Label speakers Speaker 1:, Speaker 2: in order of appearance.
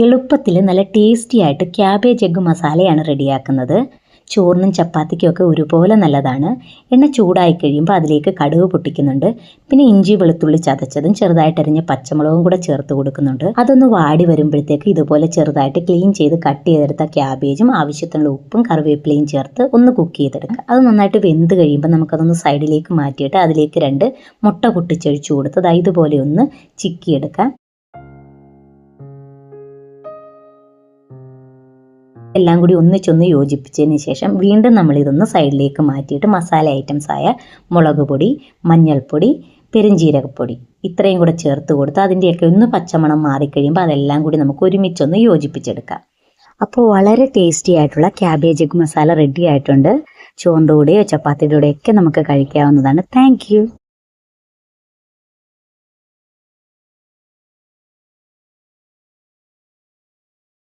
Speaker 1: എളുപ്പത്തിൽ നല്ല ടേസ്റ്റി ആയിട്ട് ക്യാബേജ് എഗ്ഗ് മസാലയാണ് റെഡിയാക്കുന്നത്. ചോറിനും ചപ്പാത്തിക്കും ഒക്കെ ഒരുപോലെ നല്ലതാണ്. എണ്ണ ചൂടായി കഴിയുമ്പോൾ അതിലേക്ക് കടുക് പൊട്ടിക്കുന്നുണ്ട്. പിന്നെ ഇഞ്ചി വെളുത്തുള്ളി ചതച്ചതും ചെറുതായിട്ട് അരിഞ്ഞ പച്ചമുളകും കൂടെ ചേർത്ത് കൊടുക്കുന്നുണ്ട്. അതൊന്ന് വാടി വരുമ്പോഴത്തേക്ക് ഇതുപോലെ ചെറുതായിട്ട് ക്ലീൻ ചെയ്ത് കട്ട് ചെയ്തെടുത്ത ക്യാബേജും ആവശ്യത്തിനുള്ള ഉപ്പും കറിവേപ്പിലയും ചേർത്ത് ഒന്ന് കുക്ക് ചെയ്തെടുക്കുക. അത് നന്നായിട്ട് വെന്ത് കഴിയുമ്പോൾ നമുക്കതൊന്ന് സൈഡിലേക്ക് മാറ്റിയിട്ട് അതിലേക്ക് 2 മുട്ട പൊട്ടിച്ചൊഴിച്ചു കൊടുത്തത് ഇതുപോലെ ഒന്ന് ചിക്കിയെടുക്കാം. എല്ലാം കൂടി ഒന്നിച്ചൊന്ന് യോജിപ്പിച്ചതിന് ശേഷം വീണ്ടും നമ്മളിതൊന്ന് സൈഡിലേക്ക് മാറ്റിയിട്ട് മസാല ഐറ്റംസ് ആയ മുളക് പൊടി, മഞ്ഞൾപ്പൊടി, പെരുംജീരകപ്പൊടി ഇത്രയും കൂടെ ചേർത്ത് കൊടുത്ത് അതിൻ്റെയൊക്കെ ഒന്ന് പച്ചമണം മാറിക്കഴിയുമ്പോൾ അതെല്ലാം കൂടി നമുക്ക് ഒരുമിച്ചൊന്ന് യോജിപ്പിച്ചെടുക്കാം. അപ്പോൾ വളരെ ടേസ്റ്റി ആയിട്ടുള്ള ക്യാബേജ് എഗ്ഗ് മസാല റെഡി ആയിട്ടുണ്ട്. ചോറിൻ്റെ കൂടെയോ ചപ്പാത്തിയുടെ കൂടെയൊക്കെ നമുക്ക് കഴിക്കാവുന്നതാണ്. താങ്ക്